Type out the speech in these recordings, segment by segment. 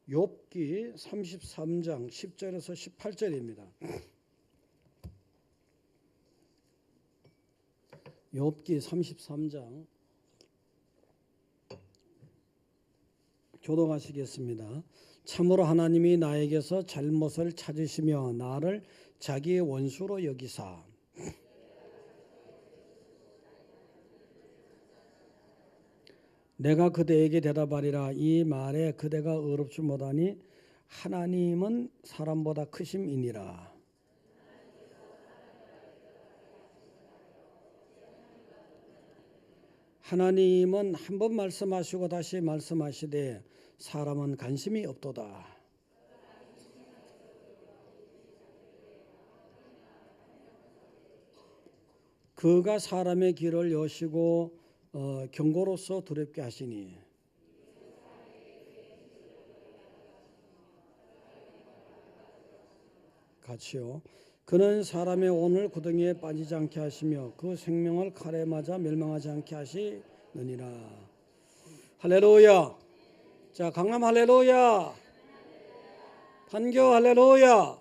욥기 33장 10절에서 18절입니다. 욥기 33장 교독하시겠습니다. 참으로 하나님이 나에게서 잘못을 찾으시며 나를 자기의 원수로 여기사 내가 그대에게 대답하리라. 이 말에 그대가 의롭지 못하니 하나님은 사람보다 크심이니라. 하나님은 한 번 말씀하시고 다시 말씀하시되 사람은 관심이 없도다. 그가 사람의 길을 여시고 경고로서 두렵게 하시니 같이요. 그는 사람의 오늘 구덩이에 빠지지 않게 하시며 그 생명을 칼에 맞아 멸망하지 않게 하시느니라. 할렐루야. 자, 강남 할렐루야. 판교 할렐루야.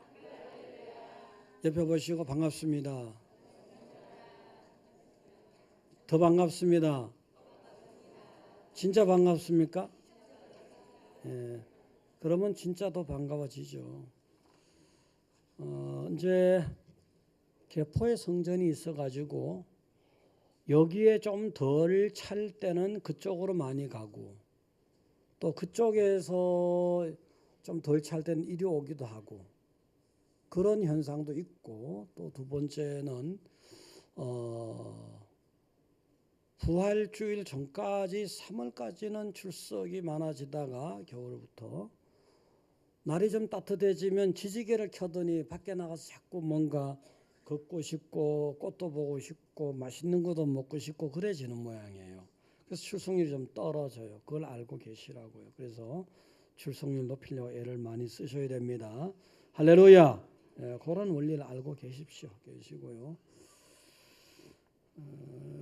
옆에 보시고 반갑습니다. 더 반갑습니다. 진짜 반갑습니까? 예, 그러면 진짜 더 반가워지죠. 이제 개포에 성전이 있어가지고 여기에 좀 덜 찰 때는 그쪽으로 많이 가고 또 그쪽에서 좀 덜 찰 때는 이리 오기도 하고 그런 현상도 있고 또 두 번째는 부활주일 전까지 3월까지는 출석이 많아지다가 겨울부터 날이 좀 따뜻해지면 지지개를 켜더니 밖에 나가서 자꾸 뭔가 걷고 싶고 꽃도 보고 싶고 맛있는 것도 먹고 싶고 그래지는 모양이에요. 그래서 출석률이 좀 떨어져요. 그걸 알고 계시라고요. 그래서 출석률 높이려고 애를 많이 쓰셔야 됩니다. 할렐루야. 그런 원리를 알고 계시고요.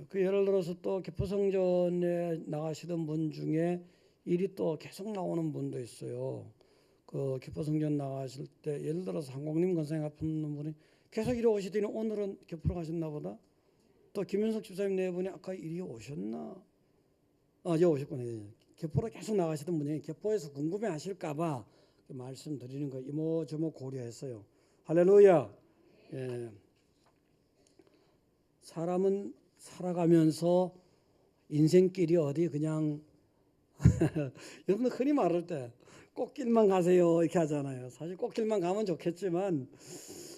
그 예를 들어서 또 개포성전에 나가시던 분 중에 일이 또 계속 나오는 분도 있어요. 그 개포성전 나가실 때 예를 들어서 한국님 건강 아픈 분이 계속 이리 오시더니 오늘은 개포로 가셨나 보다. 또 김윤석 집사님 네 분이 아까 이리 오셨나? 여기 오셨구나. 개포로 계속 나가시던 분이 개포에서 궁금해 하실까봐 말씀드리는 거 이모저모 고려했어요. 할렐루야. 예. 사람은 살아가면서 인생길이 어디 그냥 여러분 흔히 말할 때 꽃길만 가세요 이렇게 하잖아요. 사실 꽃길만 가면 좋겠지만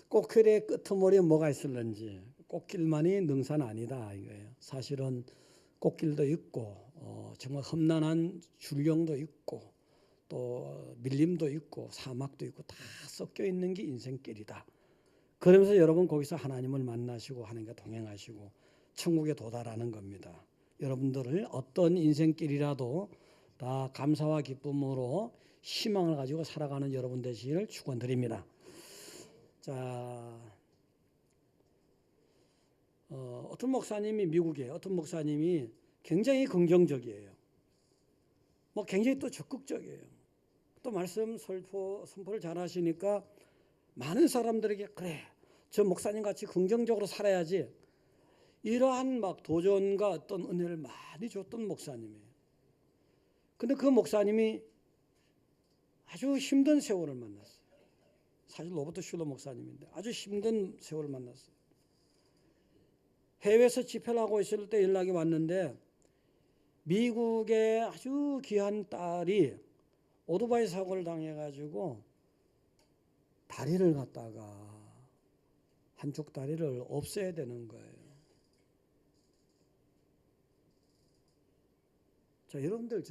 꽃길의 끄트머리에 뭐가 있을런지 꽃길만이 능사는 아니다 이거예요. 사실은 꽃길도 있고 정말 험난한 줄경도 있고 또 밀림도 있고 사막도 있고 다 섞여 있는 게 인생길이다. 그러면서 여러분 거기서 하나님을 만나시고 하나님과 동행하시고 천국에 도달하는 겁니다. 여러분들을 어떤 인생길이라도 다 감사와 기쁨으로 희망을 가지고 살아가는 여러분 되시기를 축원드립니다. 자, 어떤 목사님이 미국에 어떤 목사님이 굉장히 긍정적이에요. 뭐 굉장히 또 적극적이에요. 또 말씀 선포를 잘하시니까 많은 사람들에게 그래 저 목사님 같이 긍정적으로 살아야지 이러한 막 도전과 어떤 은혜를 많이 줬던 목사님이에요. 근데 그 목사님이 아주 힘든 세월을 만났어요. 사실 로버트 슐러 목사님인데 아주 힘든 세월을 만났어요. 해외에서 집회를 하고 있을 때 연락이 왔는데 미국의 아주 귀한 딸이 오토바이 사고를 당해가지고 다리를 갖다가 한쪽 다리를 없애야 되는 거예요. 자, 여러분들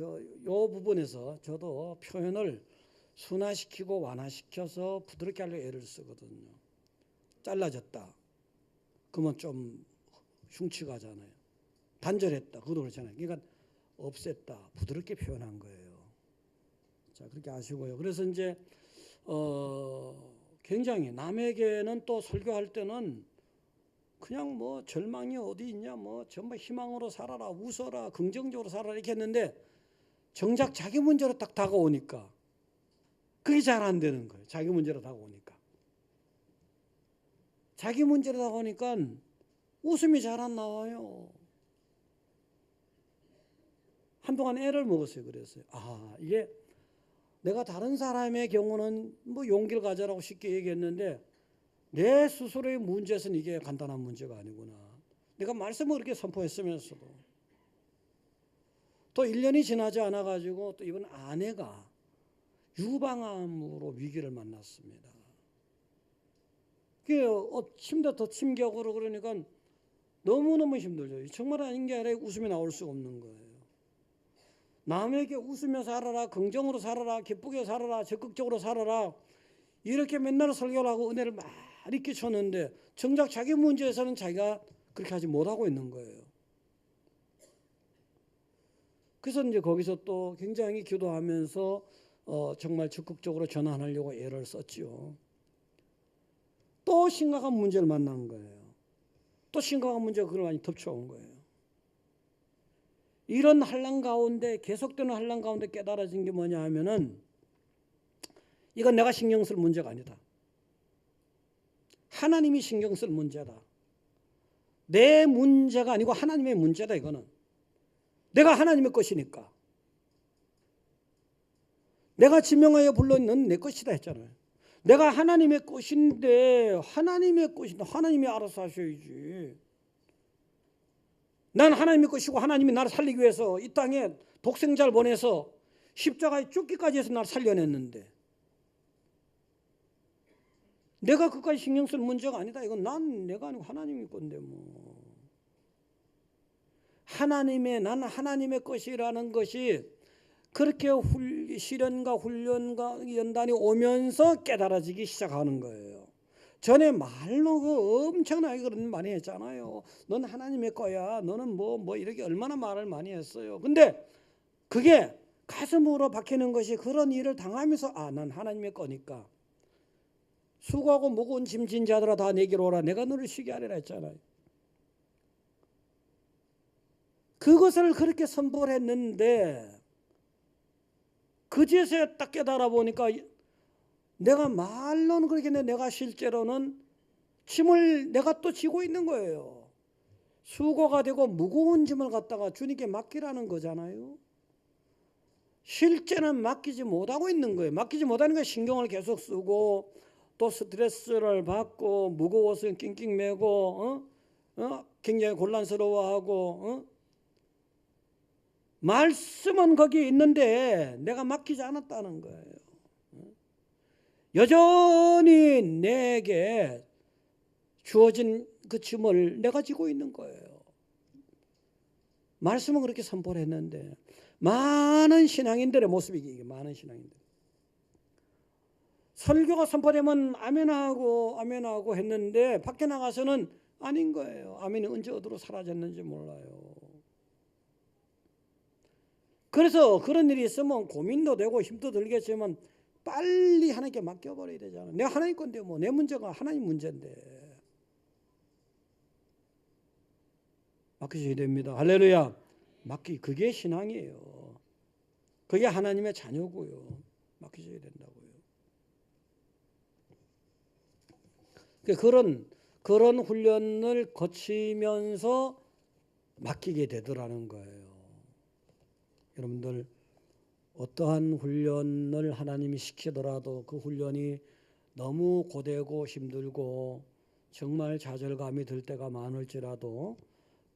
요 부분에서 저도 표현을 순화시키고 완화시켜서 부드럽게 하려고 애를 쓰거든요. 잘라졌다. 그러면 좀 흉측하잖아요. 단절했다. 그것도 그렇잖아요. 그러니까 없앴다. 부드럽게 표현한 거예요. 자, 그렇게 아시고요. 그래서 이제 굉장히 남에게는 또 설교할 때는 그냥 뭐 절망이 어디 있냐 뭐 전부 희망으로 살아라 웃어라 긍정적으로 살아라 이렇게 했는데 정작 자기 문제로 딱 다가오니까 그게 잘 안 되는 거예요. 자기 문제로 다가오니까. 자기 문제로 다가오니까 웃음이 잘 안 나와요. 한동안 애를 먹었어요. 그랬어요. 이게 내가 다른 사람의 경우는 뭐 용기를 가져라고 쉽게 얘기했는데 내 스스로의 문제에서는 이게 간단한 문제가 아니구나. 내가 말씀을 그렇게 선포했으면서도 또 1년이 지나지 않아가지고 또 이번 아내가 유방암으로 위기를 만났습니다. 그게 침대 더 침격으로 그러니까 너무너무 힘들죠. 정말 아닌 게 아니라 웃음이 나올 수가 없는 거예요. 남에게 웃으며 살아라, 긍정으로 살아라, 기쁘게 살아라, 적극적으로 살아라 이렇게 맨날 설교를 하고 은혜를 많이 끼쳤는데 정작 자기 문제에서는 자기가 그렇게 하지 못하고 있는 거예요. 그래서 이제 거기서 또 굉장히 기도하면서 정말 적극적으로 전환하려고 애를 썼지요. 또 심각한 문제를 만난 거예요. 또 심각한 문제가 그걸 많이 덮쳐온 거예요. 이런 환난 가운데 계속되는 환난 가운데 깨달아진 게 뭐냐 하면은 이건 내가 신경 쓸 문제가 아니다. 하나님이 신경 쓸 문제다. 내 문제가 아니고 하나님의 문제다. 이거는 내가 하나님의 것이니까. 내가 지명하여 불러 넌 내 것이다 했잖아요. 내가 하나님의 것인데 하나님이 알아서 하셔야지. 난 하나님의 것이고 하나님이 나를 살리기 위해서 이 땅에 독생자를 보내서 십자가에 죽기까지 해서 나를 살려냈는데 내가 그까지 신경 쓸 문제가 아니다. 이건 내가 아니고 하나님의 건데 뭐. 나는 하나님의 것이라는 것이 그렇게 시련과 훈련과 연단이 오면서 깨달아지기 시작하는 거예요. 전에 말로 엄청나게 그런 많이 했잖아요. 넌 하나님의 거야. 너는 뭐 이렇게 얼마나 말을 많이 했어요. 근데 그게 가슴으로 박히는 것이 그런 일을 당하면서 난 하나님의 거니까 수고하고 무거운 짐 진 자들아 다 내게로 오라. 내가 너를 쉬게 하리라 했잖아요. 그것을 그렇게 선포를 했는데 그제서야 딱 깨달아 보니까 내가 말로는 그렇게 했는데 내가 실제로는 짐을 내가 또 지고 있는 거예요. 수고가 되고 무거운 짐을 갖다가 주님께 맡기라는 거잖아요. 실제는 맡기지 못하고 있는 거예요. 맡기지 못하니까 신경을 계속 쓰고 또 스트레스를 받고 무거워서 낑낑 매고 굉장히 곤란스러워하고 말씀은 거기 있는데 내가 맡기지 않았다는 거예요. 여전히 내게 주어진 그 짐을 내가 지고 있는 거예요. 말씀은 그렇게 선포를 했는데 많은 신앙인들의 모습이 이게 많은 신앙인들. 설교가 선포되면 아멘하고 했는데 밖에 나가서는 아닌 거예요. 아멘이 언제 어디로 사라졌는지 몰라요. 그래서 그런 일이 있으면 고민도 되고 힘도 들겠지만 빨리 하나님께 맡겨버려야 되잖아. 내가 하나님 건데 뭐 내 문제가 하나님 문제인데 맡기셔야 됩니다. 할렐루야. 그게 신앙이에요. 그게 하나님의 자녀고요. 맡기셔야 된다고요. 그런 훈련을 거치면서 맡기게 되더라는 거예요. 여러분들 어떠한 훈련을 하나님이 시키더라도 그 훈련이 너무 고되고 힘들고 정말 좌절감이 들 때가 많을지라도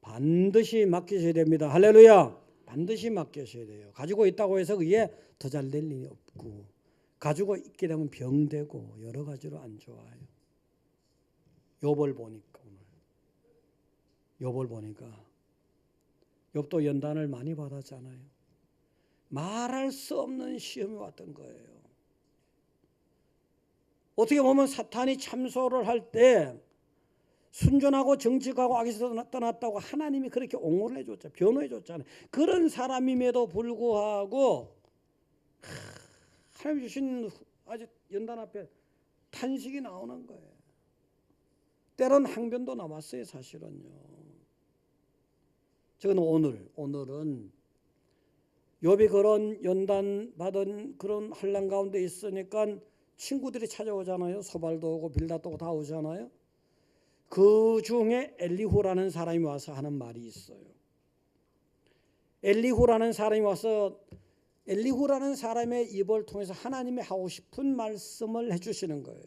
반드시 맡기셔야 됩니다. 할렐루야. 반드시 맡기셔야 돼요. 가지고 있다고 해서 그게 더 잘 될 일이 없고 가지고 있게 되면 병되고 여러 가지로 안 좋아요. 욥을 보니까 욥도 연단을 많이 받았잖아요. 말할 수 없는 시험이 왔던 거예요. 어떻게 보면 사탄이 참소를 할 때 순전하고 정직하고 악에서 떠났다고 하나님이 그렇게 옹호를 해줬잖아요. 변호해줬잖아요. 그런 사람임에도 불구하고 하나님 주신 아주 연단 앞에 탄식이 나오는 거예요. 때론 항변도 남았어요. 사실은요. 저는 오늘은 욥이 그런 연단 받은 그런 환난 가운데 있으니까 친구들이 찾아오잖아요. 소발도 오고 빌닷도 오고 다 오잖아요. 그 중에 엘리후라는 사람이 와서 하는 말이 있어요. 엘리후라는 사람이 와서 엘리후라는 사람의 입을 통해서 하나님이 하고 싶은 말씀을 해주시는 거예요.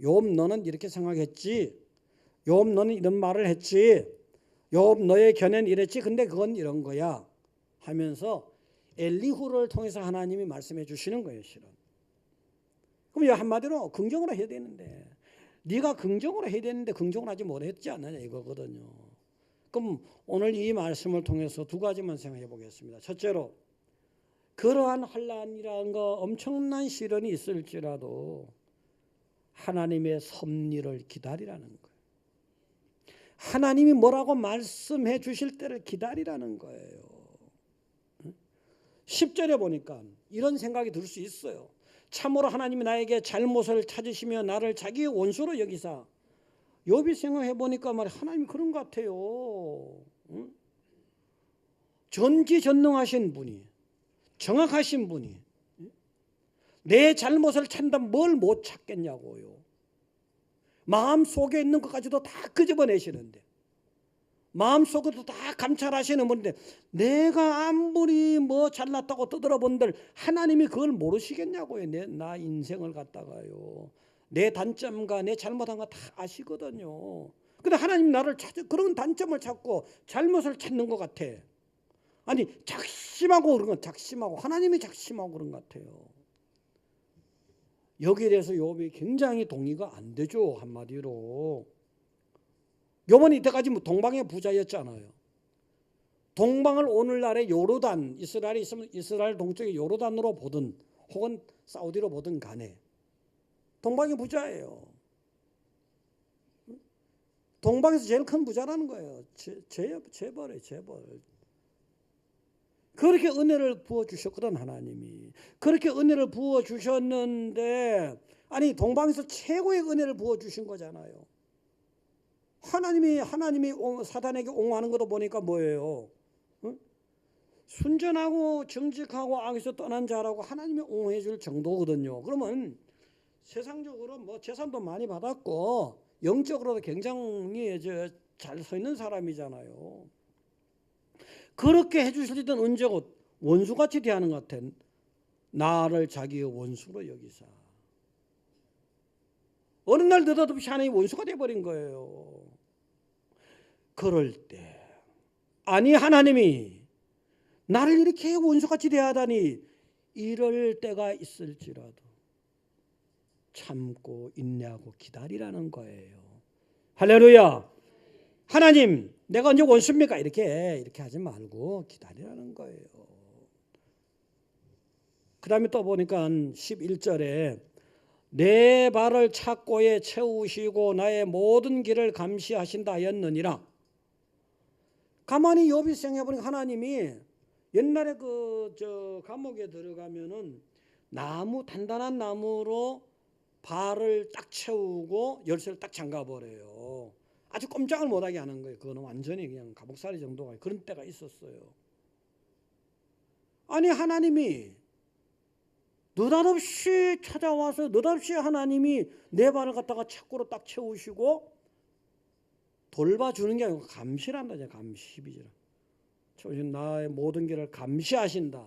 욥 너는 이렇게 생각했지. 욥 너는 이런 말을 했지. 욥 너의 견해는 이랬지. 근데 그건 이런 거야 하면서 엘리후를 통해서 하나님이 말씀해 주시는 거예요. 실은. 그럼 한마디로 긍정으로 해야 되는데 네가 긍정으로 해야 되는데 긍정을 하지 못했지 않느냐 이거거든요. 그럼 오늘 이 말씀을 통해서 두 가지만 생각해 보겠습니다. 첫째로 그러한 환난이라는 거 엄청난 시련이 있을지라도 하나님의 섭리를 기다리라는 거예요. 하나님이 뭐라고 말씀해 주실 때를 기다리라는 거예요. 10절에 보니까 이런 생각이 들 수 있어요. 참으로 하나님이 나에게 잘못을 찾으시며 나를 자기의 원수로 여기사. 욥이 생각해 보니까 말이야 하나님이 그런 것 같아요. 전지전능하신 분이 정확하신 분이 내 잘못을 찾는다면 뭘 못 찾겠냐고요. 마음속에 있는 것까지도 다 끄집어내시는데 마음속에도 다 감찰하시는 분인데 내가 아무리 뭐 잘났다고 떠들어본들 하나님이 그걸 모르시겠냐고요. 나 인생을 갖다가요. 내 단점과 내 잘못한 거 다 아시거든요. 근데 하나님 나를 그런 단점을 찾고 잘못을 찾는 것 같아. 아니 작심하고 그런 건 작심하고 하나님이 작심하고 그런 것 같아요. 여기에 대해서 욥이 굉장히 동의가 안 되죠. 한마디로 욥은 이때까지 뭐 동방의 부자였잖아요. 동방을 오늘날의 요르단, 이스라엘이 있으면 이스라엘 동쪽의 요르단으로 보든 혹은 사우디로 보든 간에 동방의 부자예요. 동방에서 제일 큰 부자라는 거예요. 재벌이에요. 재벌. 그렇게 은혜를 부어주셨거든 하나님이. 그렇게 은혜를 부어주셨는데 아니 동방에서 최고의 은혜를 부어주신 거잖아요. 하나님이 사단에게 옹호하는 것도 보니까 뭐예요? 순전하고 정직하고 악에서 떠난 자라고 하나님이 옹호해 줄 정도거든요. 그러면 세상적으로 뭐 재산도 많이 받았고 영적으로도 굉장히 잘 서 있는 사람이잖아요. 그렇게 해주실 때는 언제고 원수같이 대하는 것 같아. 나를 자기의 원수로 여기사. 어느 날 느닷없이 하나님이 원수가 돼버린 거예요. 그럴 때 아니 하나님이 나를 이렇게 원수같이 대하다니 이럴 때가 있을지라도 참고 인내하고 기다리라는 거예요. 할렐루야. 하나님 내가 언제 원수입니까? 이렇게 하지 말고 기다리라는 거예요. 그 다음에 또 보니까 11절에 내 발을 착고에 채우시고 나의 모든 길을 감시하신다 하였느니라. 가만히 욥이 생각해보니까 하나님이 옛날에 감옥에 들어가면은 단단한 나무로 발을 딱 채우고 열쇠를 딱 잠가버려요. 아주 꼼짝을 못하게 하는 거예요. 그거는 완전히 그냥 감옥살이 정도가 그런 때가 있었어요. 아니 하나님이 느닷없이 찾아와서 느닷없이 하나님이 내 발을 갖다가 착고로 딱 채우시고 돌봐주는 게 아니고 감시란다. 감시 12절. 나의 모든 길을 감시하신다.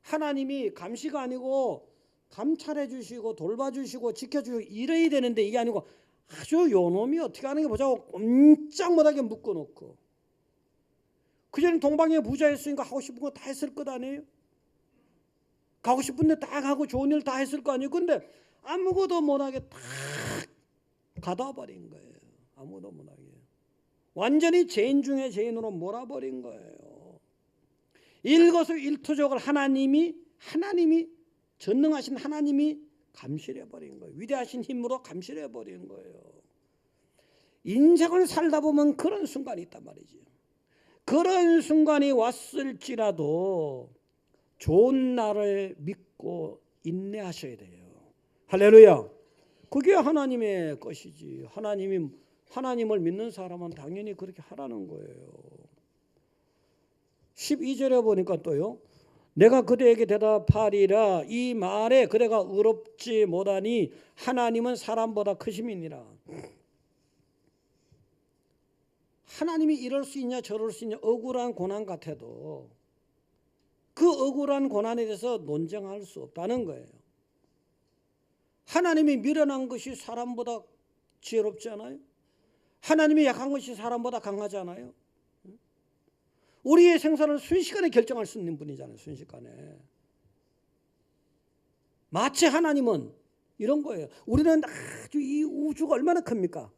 하나님이 감시가 아니고 감찰해 주시고 돌봐주시고 지켜주시고 이래야 되는데 이게 아니고 아주 요놈이 어떻게 하는 게 보자고 꼼짝 못하게 묶어놓고 그전에 동방의 부자였으니까 하고 싶은 거 다 했을 것 아니에요? 가고 싶은 데 다 가고 좋은 일 다 했을 거 아니에요? 근데 아무것도 못하게 딱 가둬버린 거예요. 아무것도 못하게. 완전히 죄인 중에 죄인으로 몰아버린 거예요. 일거수일투족을 하나님이 전능하신 하나님이 감시해버린 거예요. 위대하신 힘으로 감시해버린 거예요. 인생을 살다 보면 그런 순간이 있단 말이죠. 그런 순간이 왔을지라도 좋은 날을 믿고 인내하셔야 돼요. 할렐루야. 그게 하나님의 것이지. 하나님을 믿는 사람은 당연히 그렇게 하라는 거예요. 12절에 보니까 또요. 내가 그대에게 대답하리라. 이 말에 그대가 의롭지 못하니 하나님은 사람보다 크심이니라. 하나님이 이럴 수 있냐 저럴 수 있냐 억울한 고난 같아도 그 억울한 고난에 대해서 논쟁할 수 없다는 거예요. 하나님이 미련한 것이 사람보다 지혜롭지 않아요? 하나님이 약한 것이 사람보다 강하지 않아요? 우리의 생사를 순식간에 결정할 수 있는 분이잖아요. 순식간에. 마치 하나님은 이런 거예요. 우리는 아주 이 우주가 얼마나 큽니까?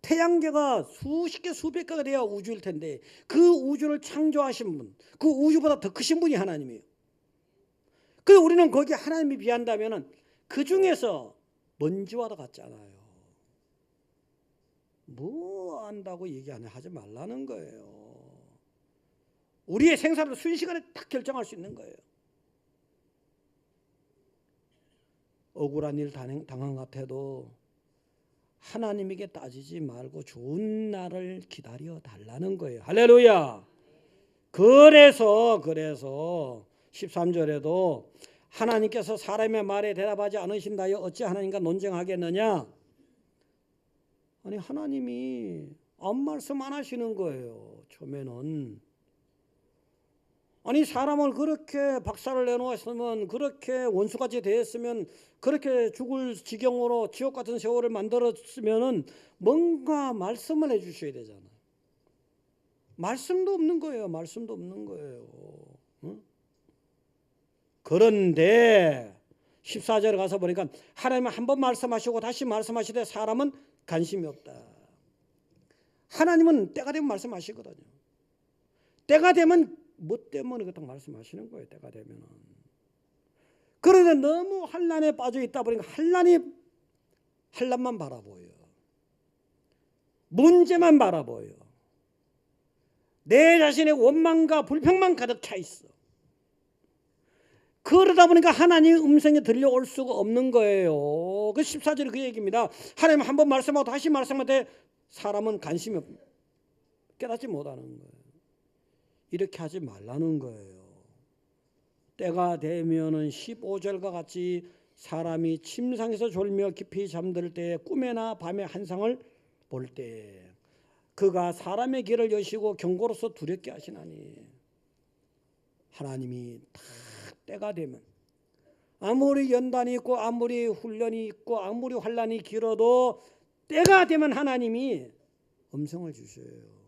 태양계가 수십 개 수백 개가 돼야 우주일 텐데 그 우주를 창조하신 분, 그 우주보다 더 크신 분이 하나님이에요. 그래서 우리는 거기에 하나님이 비한다면 그 중에서 먼지와도 같잖아요. 뭐 안다고 얘기 안 하지 말라는 거예요. 우리의 생사를 순식간에 딱 결정할 수 있는 거예요. 억울한 일 당한 것 같아도 하나님에게 따지지 말고 좋은 날을 기다려 달라는 거예요. 할렐루야. 그래서 13절에도 하나님께서 사람의 말에 대답하지 않으신다여 어찌 하나님과 논쟁하겠느냐. 아니 하나님이 아무 말씀 안 하시는 거예요. 처음에는. 아니 사람을 그렇게 박살을 내놓았으면 그렇게 원수같이 대했으면 그렇게 죽을 지경으로 지옥 같은 세월을 만들었으면 뭔가 말씀을 해 주셔야 되잖아요. 말씀도 없는 거예요. 말씀도 없는 거예요. 응? 그런데 14절에 가서 보니까 하나님은 한 번 말씀하시고 다시 말씀하시되 사람은 관심이 없다. 하나님은 때가 되면 말씀하시거든요. 때가 되면 뭐 때문에 그렇게 말씀하시는 거예요. 때가 되면은. 그런데 너무 환난에 빠져 있다 보니까 환난만 바라보여. 문제만 바라보여. 내 자신의 원망과 불평만 가득 차 있어. 그러다 보니까 하나님의 음성이 들려올 수가 없는 거예요. 그 14절이 그 얘기입니다. 하나님 한 번 말씀하고 다시 말씀하되 사람은 관심이 없다. 깨닫지 못하는 거예요. 이렇게 하지 말라는 거예요. 때가 되면은 15절과 같이 사람이 침상에서 졸며 깊이 잠들 때 꿈에나 밤에 환상을 볼 때 그가 사람의 길을 여시고 경고로서 두렵게 하시나니 하나님이 다 때가 되면 아무리 연단이 있고 아무리 훈련이 있고 아무리 환난이 길어도 때가 되면 하나님이 음성을 주셔요.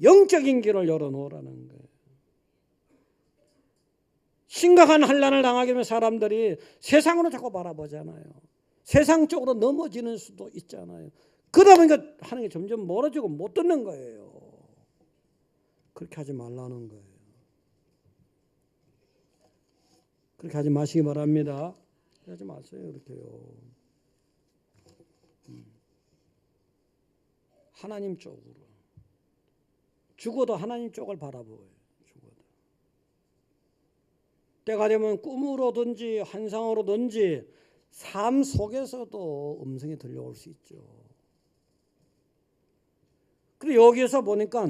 영적인 길을 열어놓으라는 거예요. 심각한 환난을 당하게 되면 사람들이 세상으로 자꾸 바라보잖아요. 세상 쪽으로 넘어지는 수도 있잖아요. 그러다 보니까 하는 게 점점 멀어지고 못 듣는 거예요. 그렇게 하지 말라는 거예요. 그렇게 하지 마시기 바랍니다. 하지 마세요. 그렇게요. 하나님 쪽으로. 죽어도 하나님 쪽을 바라보아요. 죽어도. 때가 되면 꿈으로든지 환상으로든지 삶 속에서도 음성이 들려올 수 있죠. 그리고 여기에서 보니까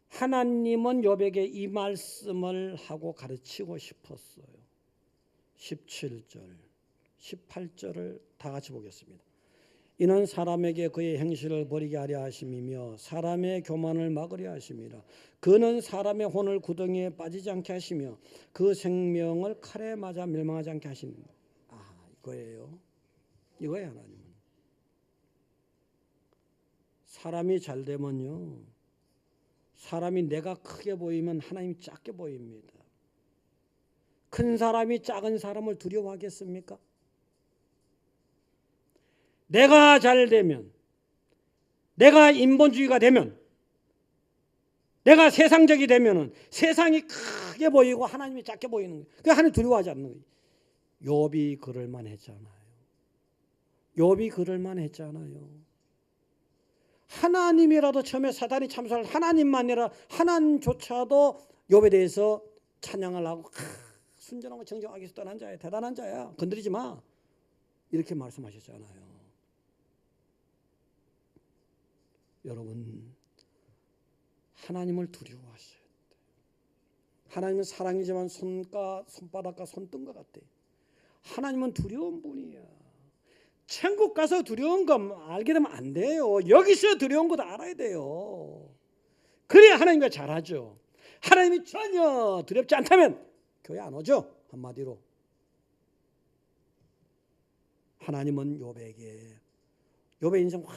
하나님은 욥에게 이 말씀을 하고 가르치고 싶었어요. 17절, 18절을 다 같이 보겠습니다. 이는 사람에게 그의 행실을 버리게 하려 하심이며 사람의 교만을 막으려 하심이라. 그는 사람의 혼을 구덩이에 빠지지 않게 하시며 그 생명을 칼에 맞아 멸망하지 않게 하시는. 이거예요. 이거예요. 하나님은. 사람이 잘 되면요. 사람이 내가 크게 보이면 하나님이 작게 보입니다. 큰 사람이 작은 사람을 두려워하겠습니까? 내가 잘 되면, 내가 인본주의가 되면, 내가 세상적이 되면 세상이 크게 보이고 하나님이 작게 보이는 거예요. 그러니까 하나님 두려워하지 않는 거예요. 욥이 그럴만 했잖아요. 욥이 그럴만 했잖아요. 하나님이라도 처음에 사단이 참소할 하나님만이라 하나님조차도 욥에 대해서 찬양을 하고 순전하고 정정하게 떠난 자야. 대단한 자야. 건드리지 마. 이렇게 말씀하셨잖아요. 여러분 하나님을 두려워하셔야 돼. 하나님은 사랑이지만 손바닥과 손등과 같대. 하나님은 두려운 분이야. 천국 가서 두려운 거 알게 되면 안 돼요. 여기서 두려운 것도 알아야 돼요. 그래야 하나님과 잘하죠. 하나님이 전혀 두렵지 않다면 교회 안 오죠. 한마디로. 하나님은 욥에게 욥의 인생 확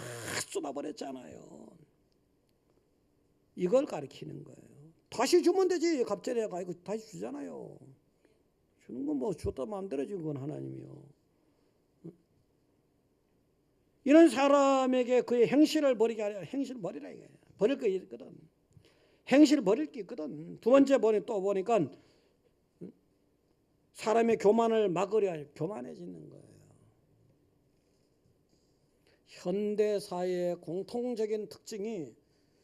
쏟아버렸잖아요. 이걸 가리키는 거예요. 다시 주면 되지. 갑자기 내가 이거 다시 주잖아요. 주는 건 뭐 줬다 마음대로 준 건 하나님이요. 이런 사람에게 그의 행실을 버리게 하려 행실 버리라 이게. 버릴 거 있거든. 행실 버릴 게 있거든. 두 번째 또 보니까 사람의 교만을 막으려 교만해지는 거예요. 현대 사회의 공통적인 특징이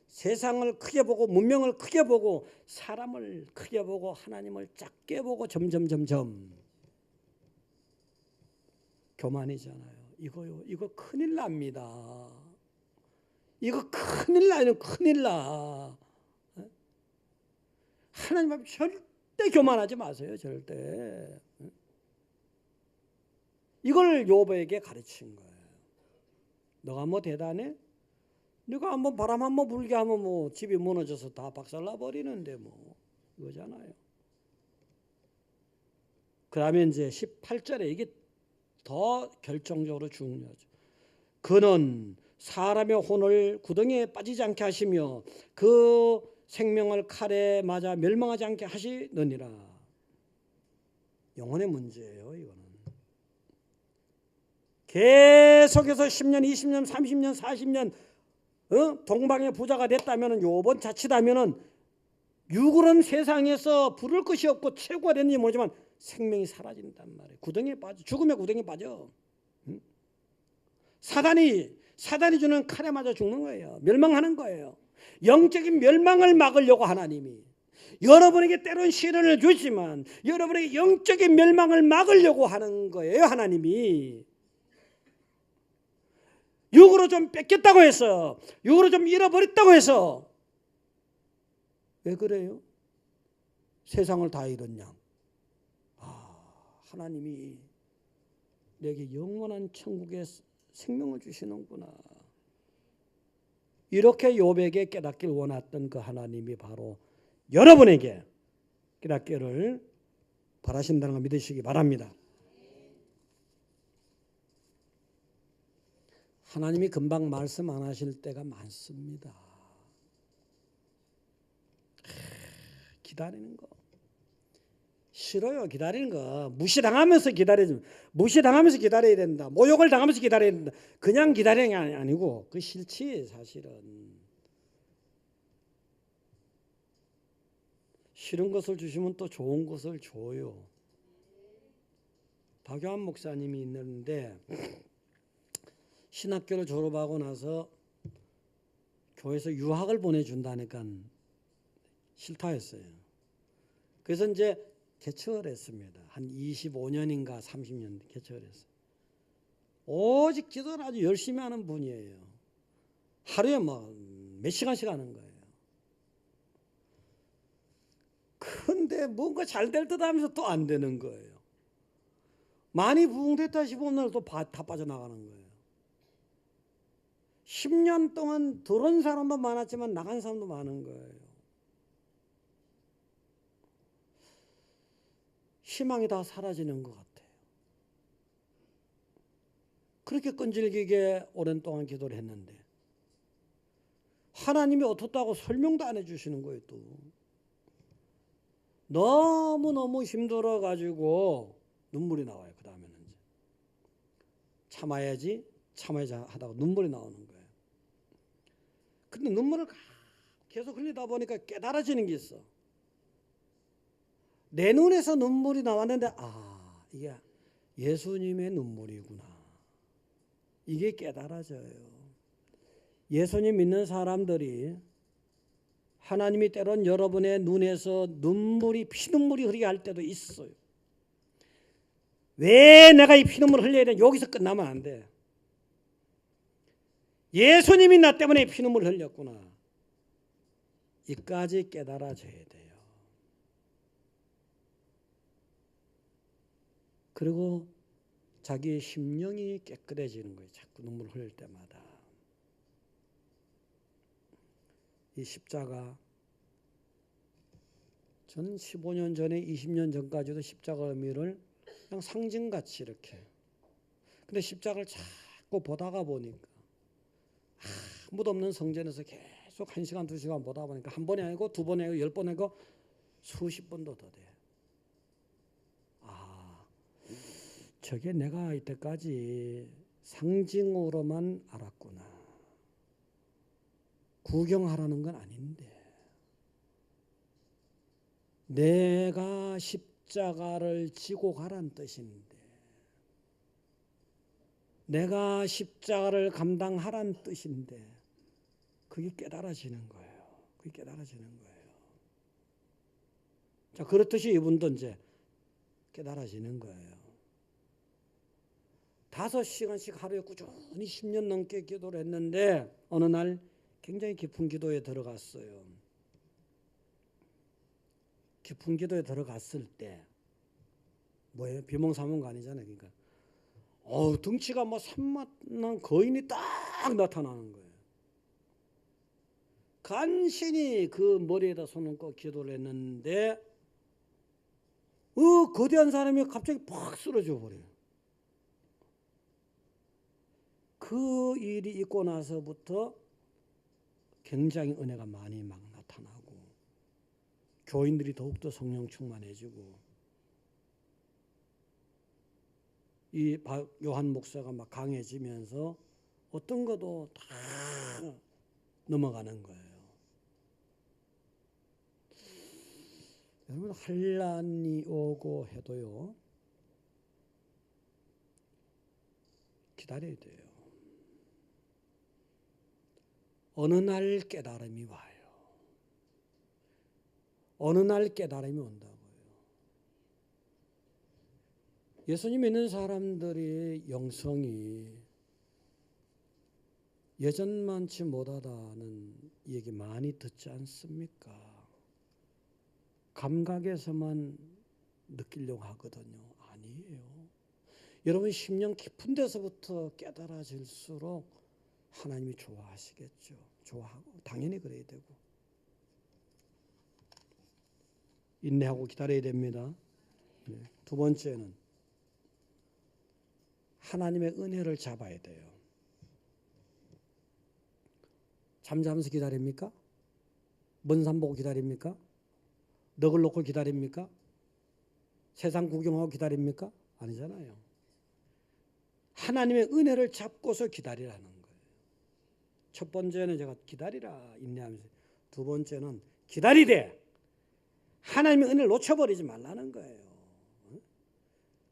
세상을 크게 보고 문명을 크게 보고 사람을 크게 보고 하나님을 작게 보고 점점 교만이잖아요. 이거 큰일 납니다. 이거 큰일 나요. 큰일 나. 하나님 앞에 절대 교만하지 마세요. 절대. 이걸 욥에게 가르친 거예요. 너가 뭐 대단해? 네가 한번 바람 한번 불게 하면 뭐 집이 무너져서 다 박살나 버리는데 뭐 이거잖아요. 그다음에 이제 18절에 이게 더 결정적으로 중요하죠. 그는 사람의 혼을 구덩이에 빠지지 않게 하시며 그 생명을 칼에 맞아 멸망하지 않게 하시느니라. 영혼의 문제예요. 이거는 계속해서 10년, 20년, 30년, 40년 동방의 부자가 됐다면 요번 자칫하면 육으로는 세상에서 부를 것이 없고 최고가 됐는지 모르지만 생명이 사라진단 말이에요. 구덩이에 빠져. 죽음의 구덩이에 빠져. 사단이 주는 칼에 맞아 죽는 거예요. 멸망하는 거예요. 영적인 멸망을 막으려고 하나님이 여러분에게 때론 시련을 주지만 여러분에게 영적인 멸망을 막으려고 하는 거예요. 하나님이 육으로 좀 뺏겼다고 해서 육으로 좀 잃어버렸다고 해서 왜 그래요? 세상을 다 잃었냐? 하나님이 내게 영원한 천국의 생명을 주시는구나. 이렇게 욥에게 깨닫길 원했던 그 하나님이 바로 여러분에게 깨닫기를 바라신다는 걸 믿으시기 바랍니다. 하나님이 금방 말씀 안 하실 때가 많습니다. 기다리는 거 싫어요. 기다리는 거 무시당하면서 기다려야 된다. 모욕을 당하면서 기다려야 된다. 그냥 기다리는 게 아니고 그 싫지. 사실은 싫은 것을 주시면 또 좋은 것을 줘요. 박요한 목사님이 있는데 신학교를 졸업하고 나서 교회에서 유학을 보내준다니까 싫다 했어요. 그래서 이제 개척을 했습니다. 한 25년인가 30년 개척을 했어요. 오직 기도를 아주 열심히 하는 분이에요. 하루에 뭐 몇 시간씩 하는 거예요. 근데 뭔가 잘 될 듯 하면서 또 안 되는 거예요. 많이 부흥됐다 싶으면 또 다 빠져나가는 거예요. 10년 동안 들어온 사람도 많았지만 나간 사람도 많은 거예요. 희망이 다 사라지는 것 같아요. 그렇게 끈질기게 오랜 동안 기도를 했는데 하나님이 어떻다고 설명도 안 해주시는 거예요. 또 너무너무 힘들어가지고 눈물이 나와요. 그 다음에는 참아야지 하다가 눈물이 나오는 거예요. 근데 눈물을 계속 흘리다 보니까 깨달아지는 게 있어. 내 눈에서 눈물이 나왔는데 이게 예수님의 눈물이구나. 이게 깨달아져요. 예수님 믿는 사람들이 하나님이 때론 여러분의 눈에서 피눈물이 흐르게 할 때도 있어요. 왜 내가 이 피눈물을 흘려야 되냐? 여기서 끝나면 안 돼. 예수님이 나 때문에 피눈물을 흘렸구나. 이까지 깨달아져야 돼요. 그리고 자기의 심령이 깨끗해지는 거예요. 자꾸 눈물 흘릴 때마다. 이 십자가, 저는 15년 전에 20년 전까지도 십자가 의미를 그냥 상징같이 이렇게, 근데 십자가를 자꾸 보다가 보니까 아무도 없는 성전에서 계속 1시간 2시간 보다 보니까 한 번이 아니고 2번이 아니고 10번 아니고 수십 번도 더 돼. 저게 내가 이때까지 상징으로만 알았구나. 구경하라는 건 아닌데, 내가 십자가를 지고 가란 뜻인데, 내가 십자가를 감당하란 뜻인데, 그게 깨달아지는 거예요. 그게 깨달아지는 거예요. 자, 그렇듯이 이분도 이제 깨달아지는 거예요. 5시간씩 하루에 꾸준히 10년 넘게 기도를 했는데 어느 날 굉장히 깊은 기도에 들어갔어요. 깊은 기도에 들어갔을 때 뭐예요? 비몽사몽가 아니잖아요. 그러니까 등치가 뭐 산만한 거인이 딱 나타나는 거예요. 간신히 그 머리에다 손을 얹고 기도를 했는데 거대한 사람이 갑자기 팍 쓰러져 버려요. 그 일이 있고 나서부터 굉장히 은혜가 많이 막 나타나고 교인들이 더욱더 성령 충만해지고 이 요한 목사가 막 강해지면서 어떤 것도 다 넘어가는 거예요. 여러분, 환난이 오고 해도요, 기다려야 돼요. 어느 날 깨달음이 와요. 어느 날 깨달음이 온다고요. 예수님 믿는 사람들의 영성이 예전만치 못하다는 얘기 많이 듣지 않습니까? 감각에서만 느끼려고 하거든요. 아니에요. 여러분 심령 깊은 데서부터 깨달아질수록 하나님이 좋아하시겠죠. 좋아하고 당연히 그래야 되고 인내하고 기다려야 됩니다. 두 번째는 하나님의 은혜를 잡아야 돼요. 잠자면서 기다립니까? 먼 산 보고 기다립니까? 넋을 놓고 기다립니까? 세상 구경하고 기다립니까? 아니잖아요. 하나님의 은혜를 잡고서 기다리라는 거예요. 첫 번째는 제가 기다리라 인내하면서, 두 번째는 기다리되 하나님의 은혜를 놓쳐버리지 말라는 거예요.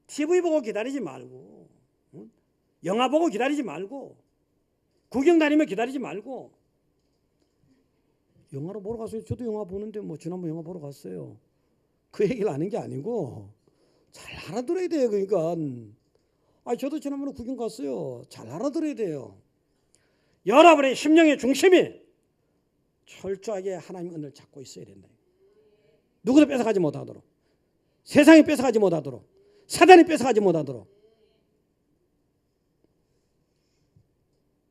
TV 보고 기다리지 말고, 영화 보고 기다리지 말고, 구경 다니며 기다리지 말고. 영화로 보러 갔어요. 저도 영화 보는데 뭐 지난번 영화 보러 갔어요. 그 얘기를 하는 게 아니고 잘 알아들어야 돼요. 그러니까 저도 지난번에 구경 갔어요. 잘 알아들어야 돼요. 여러분의 심령의 중심이 철저하게 하나님의 은혜를 잡고 있어야 된다. 누구도 뺏어가지 못하도록, 세상이 뺏어가지 못하도록, 사단이 뺏어가지 못하도록.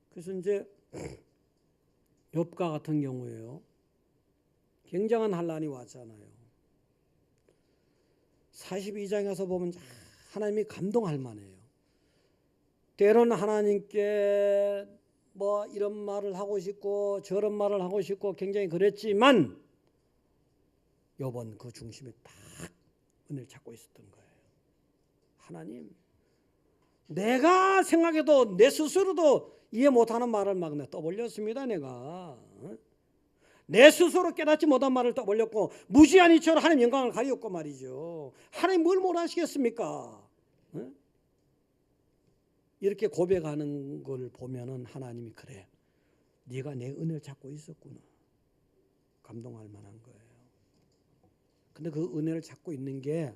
그래서 이제 욥과 같은 경우에요, 굉장한 환난이 왔잖아요. 42장에서 보면 하나님이 감동할 만해요. 때로는 하나님께 뭐 이런 말을 하고 싶고 저런 말을 하고 싶고 굉장히 그랬지만 욥은 그 중심에 딱 은혜를 찾고 있었던 거예요. 하나님, 내가 생각해도 내 스스로도 이해 못하는 말을 막 떠벌렸습니다. 내가 내 스스로 깨닫지 못한 말을 떠벌렸고 무지한 이처럼 하나님 영광을 가리웠고 말이죠. 하나님 뭘 못하시겠습니까? 이렇게 고백하는 걸 보면은 하나님이 그래, 네가 내 은혜를 찾고 있었구나, 감동할 만한 거예요. 근데 그 은혜를 찾고 있는 게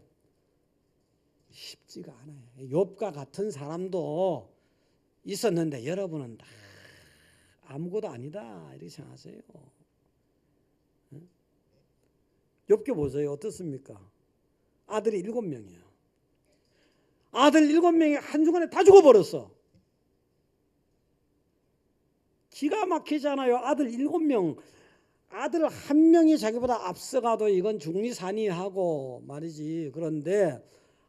쉽지가 않아요. 욥과 같은 사람도 있었는데 여러분은 다 아무것도 아니다 이렇게 생각하세요. 욥기 보세요. 어떻습니까? 아들이 7명이에요. 아들 7명이 한순간에 다 죽어버렸어. 기가 막히잖아요. 아들 7명. 아들 한 명이 자기보다 앞서가도 이건 중리산이하고 말이지. 그런데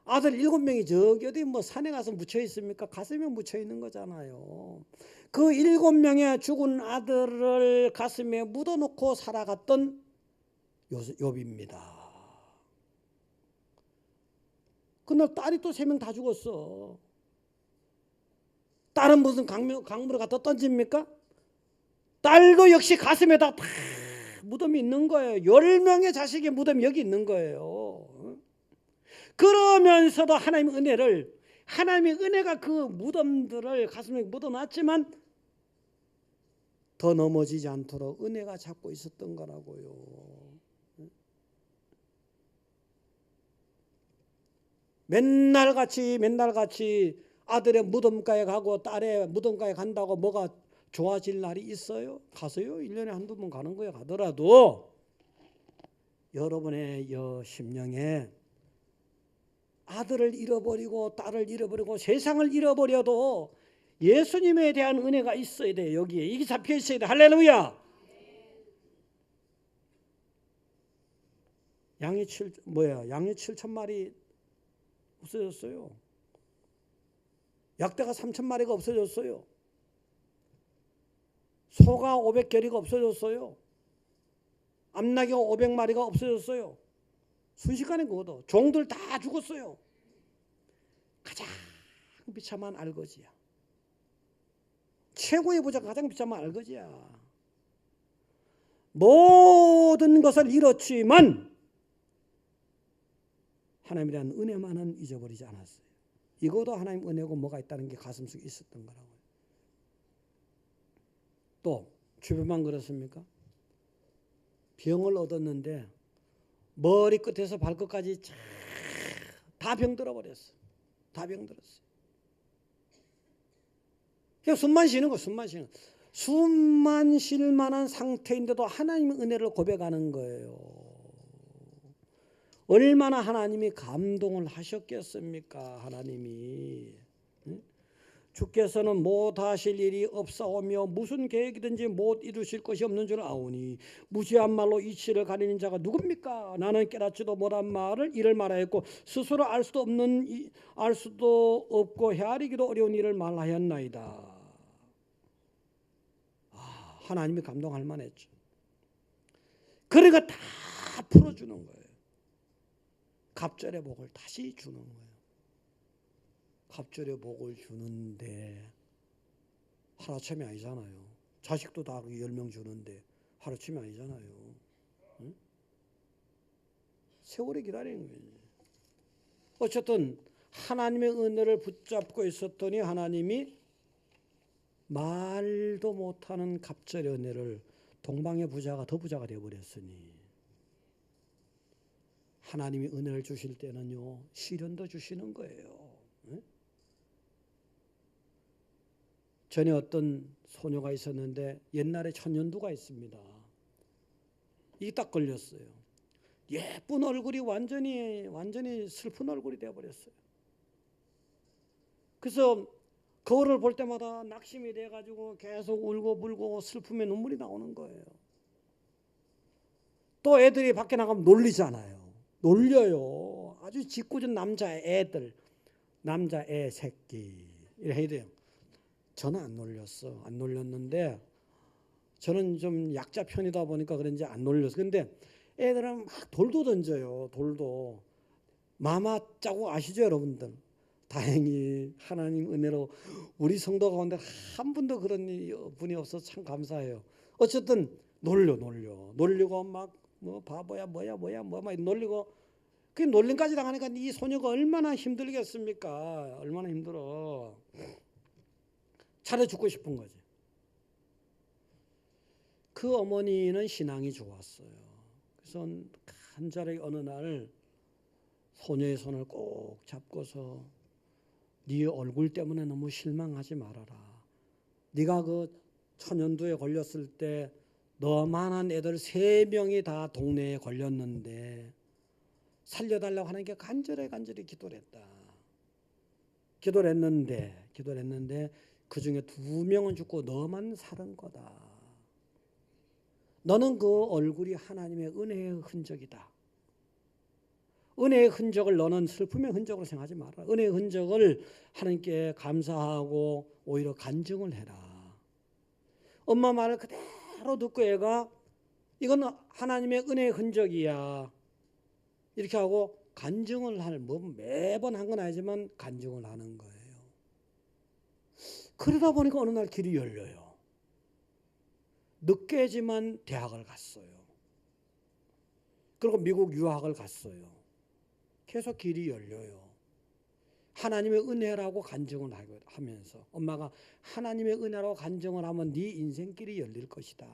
아들 7명이 저기 어디 뭐 산에 가서 묻혀 있습니까? 가슴에 묻혀 있는 거잖아요. 그 7명의 죽은 아들을 가슴에 묻어놓고 살아갔던 욥입니다. 그날 딸이 또 3명 다 죽었어. 딸은 무슨 강물에 갖다 던집니까? 딸도 역시 가슴에다 다 무덤이 있는 거예요. 10명의 자식의 무덤이 여기 있는 거예요. 그러면서도 하나님의 은혜가 그 무덤들을 가슴에 묻어놨지만 더 넘어지지 않도록 은혜가 잡고 있었던 거라고요. 맨날 같이 아들의 무덤가에 가고 딸의 무덤가에 간다고 뭐가 좋아질 날이 있어요? 가서요. 1년에 한두 번 가는 거예요. 가더라도 여러분의 심령에 아들을 잃어버리고 딸을 잃어버리고 세상을 잃어버려도 예수님에 대한 은혜가 있어야 돼요. 여기에 이게 잡혀 있어야 돼. 할렐루야. 양이 7,000마리 없어졌어요. 약대가 3,000마리가 없어졌어요. 소가 500결이가 없어졌어요. 암나귀가 500마리가 없어졌어요. 순식간에 그것도 종들 다 죽었어요. 가장 비참한 알거지야. 최고의 부자가 가장 비참한 알거지야. 모든 것을 잃었지만 하나님에 대한 은혜만은 잊어버리지 않았어요. 이것도 하나님 은혜고 뭐가 있다는 게 가슴속에 있었던 거라고요. 또 주변만 그렇습니까? 병을 얻었는데 머리끝에서 발끝까지 다 병들어 버렸어. 다 병들었어요. 그냥 숨만 쉬는 거, 숨만 쉬는 거. 숨만 쉴 만한 상태인데도 하나님의 은혜를 고백하는 거예요. 얼마나 하나님이 감동을 하셨겠습니까? 하나님이. 주께서는 못하실 일이 없사오며 무슨 계획이든지 못 이루실 것이 없는 줄 아오니 무지한 말로 이치를 가리는 자가 누굽니까? 나는 깨닫지도 못한 말을 이를 말하였고 스스로 알 수도 없고 헤아리기도 어려운 일을 말하였나이다. 하나님이 감동할 만했죠. 그러니까 다 풀어주는 거예요. 갑절의 복을 다시 주는 거예요. 갑절의 복을 주는데 하루아침이 아니잖아요. 자식도 다 10명 주는데 하루아침이 아니잖아요. 응? 세월이 기다리는 거예요. 어쨌든 하나님의 은혜를 붙잡고 있었더니 하나님이 말도 못하는 갑절의 은혜를 동방의 부자가 더 부자가 되어버렸으니 하나님이 은혜를 주실 때는요 시련도 주시는 거예요. 응? 전에 어떤 소녀가 있었는데 옛날에 천연두가 있습니다. 이게 딱 걸렸어요. 예쁜 얼굴이 완전히 슬픈 얼굴이 되어버렸어요. 그래서 거울을 볼 때마다 낙심이 돼가지고 계속 울고 불고 슬픔에 눈물이 나오는 거예요. 또 애들이 밖에 나가면 놀리잖아요. 놀려요. 아주 짓궂은 남자애 새끼 이래 해야 돼요. 저는 안 놀렸어. 안 놀렸는데 저는 좀 약자 편이다 보니까 그런지 안 놀렸어. 근데 애들은 막 돌도 던져요. 돌도. 마마 자국 아시죠 여러분들? 다행히 하나님 은혜로 우리 성도 가운데 한 분도 그런 분이 없어서 참 감사해요. 어쨌든 놀리고 막 뭐 바보야 뭐야 막 놀리고 그 놀림까지 당하니까 이 소녀가 얼마나 힘들겠습니까? 얼마나 힘들어. 차라리 죽고 싶은 거지. 그 어머니는 신앙이 좋았어요. 그래서 간절히 어느 날 소녀의 손을 꼭 잡고서 네 얼굴 때문에 너무 실망하지 말아라. 네가 그 천연두에 걸렸을 때 너만한 애들 3명이 다 동네에 걸렸는데 살려달라고 하나님께 간절히 기도를 했다. 기도를 했는데 그 중에 2명은 죽고 너만 살은 거다. 너는 그 얼굴이 하나님의 은혜의 흔적이다. 은혜의 흔적을 너는 슬픔의 흔적으로 생각하지 마라. 은혜의 흔적을 하나님께 감사하고 오히려 간증을 해라. 엄마 말을 그대로 듣고 애가 이건 하나님의 은혜의 흔적이야. 이렇게 하고 간증을 매번 한 건 아니지만 간증을 하는 거예요. 그러다 보니까 어느 날 길이 열려요. 늦게지만 대학을 갔어요. 그리고 미국 유학을 갔어요. 계속 길이 열려요. 하나님의 은혜라고 간증을 하면서 엄마가 하나님의 은혜라고 간증을 하면 네 인생길이 열릴 것이다.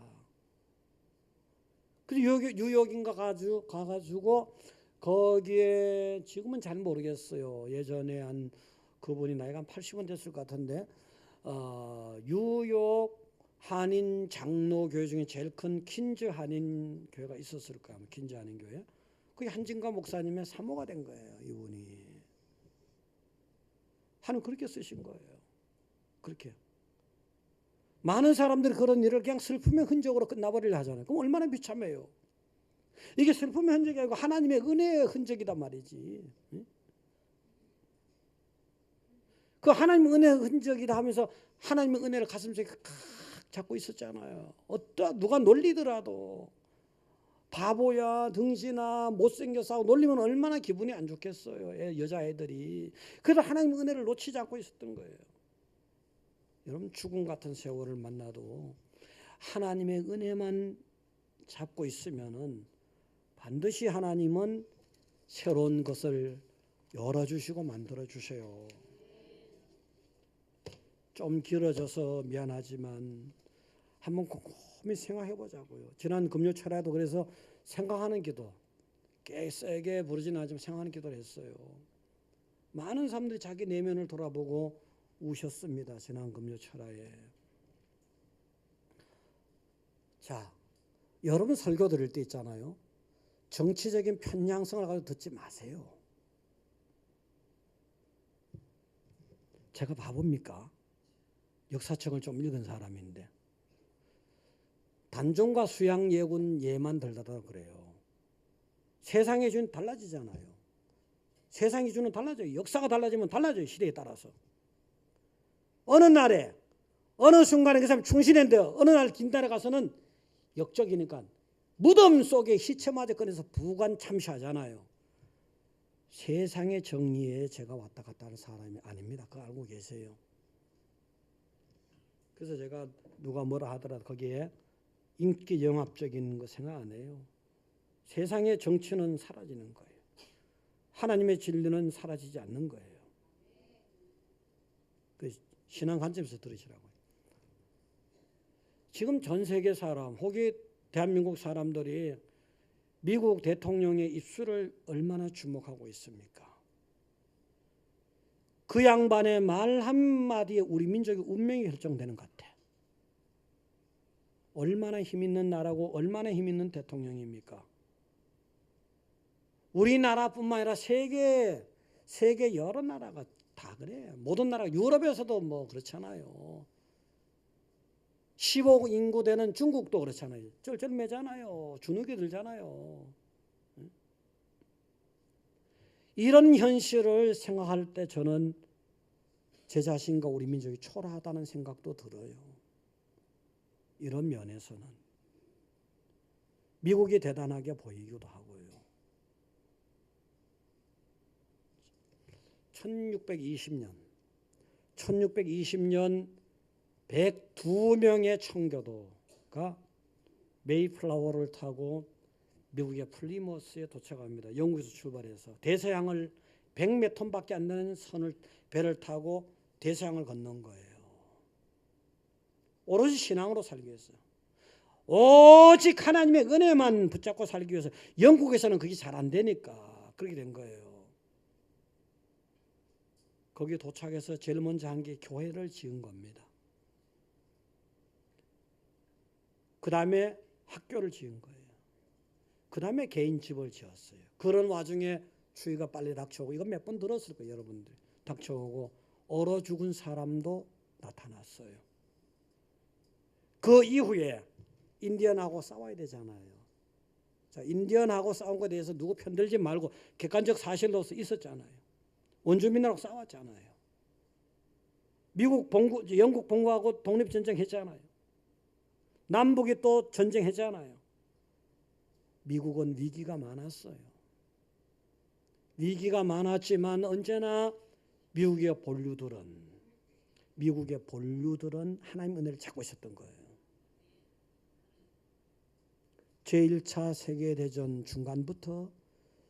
그래서 뉴욕인가 가가지고 거기에 지금은 잘 모르겠어요. 예전에 한 그분이 나이가 한 80은 됐을 것 같은데 뉴욕 한인 장로교회 중에 제일 큰 퀸즈 한인 교회가 있었을 거야. 퀸즈 한인 교회. 그게 한진가 목사님의 사모가 된 거예요. 이분이. 하나님 그렇게 쓰신 거예요. 그렇게. 많은 사람들이 그런 일을 그냥 슬픔의 흔적으로 끝나버리려 하잖아요. 그럼 얼마나 비참해요. 이게 슬픔의 흔적이 아니고 하나님의 은혜의 흔적이란 말이지. 그 하나님의 은혜의 흔적이다 하면서 하나님의 은혜를 가슴속에 칵 잡고 있었잖아요. 누가 놀리더라도 바보야, 등신아, 못생겨서 하고 놀리면 얼마나 기분이 안 좋겠어요. 여자애들이. 그래서 하나님의 은혜를 놓치지 않고 있었던 거예요. 여러분 죽음 같은 세월을 만나도 하나님의 은혜만 잡고 있으면은 반드시 하나님은 새로운 것을 열어주시고 만들어주세요. 좀 길어져서 미안하지만 한번 곰곰이 생각해 보자고요. 지난 금요 철야도 그래서 생각하는 기도, 꽤 세게 부르지는 않지만 생각하는 기도를 했어요. 많은 사람들이 자기 내면을 돌아보고 우셨습니다. 지난 금요 철야에. 자, 여러분 설교 들을 때 있잖아요. 정치적인 편향성을 가지고 듣지 마세요. 제가 바보입니까? 역사책을 좀 읽은 사람인데 단종과 수양 예군 예만 들다가 그래요. 세상의 기준이 달라지잖아요. 세상의 기준은 달라져요. 역사가 달라지면 달라져요. 시대에 따라서. 어느 날에 어느 순간에 그 사람이 충신했는데 어느 날 긴달에 가서는 역적이니까 무덤 속에 시체마저 꺼내서 부관 참시하잖아요. 세상의 정의에 제가 왔다 갔다 하는 사람이 아닙니다. 그거 알고 계세요. 그래서 제가 누가 뭐라 하더라도 거기에 인기 영합적인 거 생각 안 해요. 세상의 정치는 사라지는 거예요. 하나님의 진리는 사라지지 않는 거예요. 그 신앙 관점에서 들으시라고요. 지금 전 세계 사람, 혹이 대한민국 사람들이 미국 대통령의 입술을 얼마나 주목하고 있습니까? 그 양반의 말 한마디에 우리 민족의 운명이 결정되는 것 같아. 얼마나 힘 있는 나라고 얼마나 힘 있는 대통령입니까? 우리나라뿐만 아니라 세계 여러 나라가 다 그래요. 모든 나라가 유럽에서도 뭐 그렇잖아요. 15억 인구 되는 중국도 그렇잖아요. 쩔쩔매잖아요. 주눅이 들잖아요. 이런 현실을 생각할 때 저는 제 자신과 우리 민족이 초라하다는 생각도 들어요. 이런 면에서는 미국이 대단하게 보이기도 하고요. 1620년 102명의 청교도가 메이플라워를 타고 미국의 플리머스에 도착합니다. 영국에서 출발해서 대서양을 100몇 톤밖에 안 되는 배를 타고 대서양을 건넌 거예요. 오로지 신앙으로 살기 위해서. 오직 하나님의 은혜만 붙잡고 살기 위해서. 영국에서는 그게 잘 안 되니까 그렇게 된 거예요. 거기에 도착해서 제일 먼저 한 게 교회를 지은 겁니다. 그 다음에 학교를 지은 거예요. 그 다음에 개인 집을 지었어요. 그런 와중에 추위가 빨리 닥쳐오고, 이거 몇 번 들었을 거예요, 여러분들. 닥쳐오고 얼어 죽은 사람도 나타났어요. 그 이후에 인디언하고 싸워야 되잖아요. 자, 인디언하고 싸운 것에 대해서 누구 편들지 말고 객관적 사실로서 있었잖아요. 원주민하고 싸웠잖아요. 영국 봉구하고 독립전쟁 했잖아요. 남북이 또 전쟁했잖아요. 미국은 위기가 많았어요. 위기가 많았지만 언제나 미국의 본류들은 하나님 은혜를 찾고 있었던 거예요. 제1차 세계대전 중간부터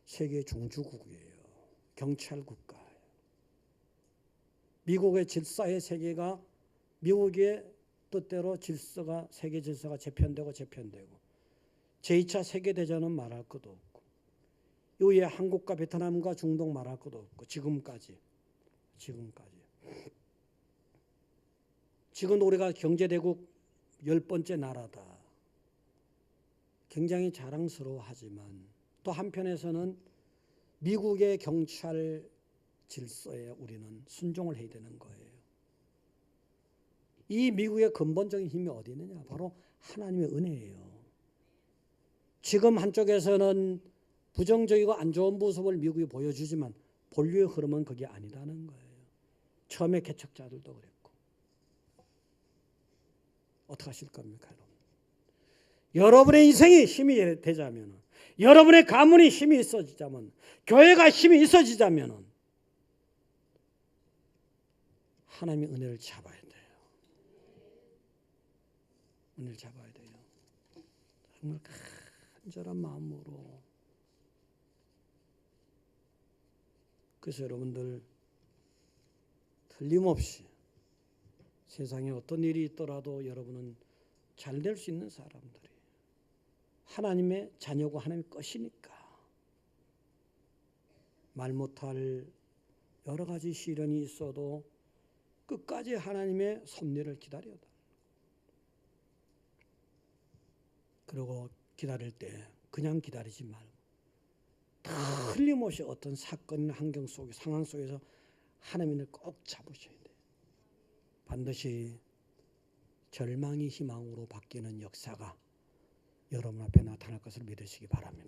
세계 중주국이에요. 경찰국가예요. 미국의 질서의 세계가, 미국의 뜻대로 세계 질서가 재편되고 제2차 세계대전은 말할 것도 없고, 이후에 한국과 베트남과 중동 말할 것도 없고, 지금까지. 지금 우리가 경제대국 10번째 나라다. 굉장히 자랑스러워하지만 또 한편에서는 미국의 경찰 질서에 우리는 순종을 해야 되는 거예요. 이 미국의 근본적인 힘이 어디 있느냐? 바로 하나님의 은혜예요. 지금 한쪽에서는 부정적이고 안 좋은 모습을 미국이 보여주지만 본류의 흐름은 그게 아니라는 거예요. 처음에 개척자들도 그랬고. 어떻게 하실 겁니까, 여러분? 여러분의 인생이 힘이 되자면, 여러분의 가문이 힘이 있어지자면, 교회가 힘이 있어지자면 하나님의 은혜를 잡아야 돼요. 은혜를 잡아야 돼요. 정말 간절한 마음으로. 그래서 여러분들 틀림없이 세상에 어떤 일이 있더라도 여러분은 잘 될 수 있는 사람들이 하나님의 자녀고 하나님의 것이니까 말 못할 여러 가지 시련이 있어도 끝까지 하나님의 섭리를 기다려야 돼. 그리고 기다릴 때 그냥 기다리지 말고 틀림없이 어떤 사건이나 환경 속에, 상황 속에서 하나님을 꼭 잡으셔야 돼요. 반드시 절망이 희망으로 바뀌는 역사가 여러분 앞에 나타날 것을 믿으시기 바랍니다.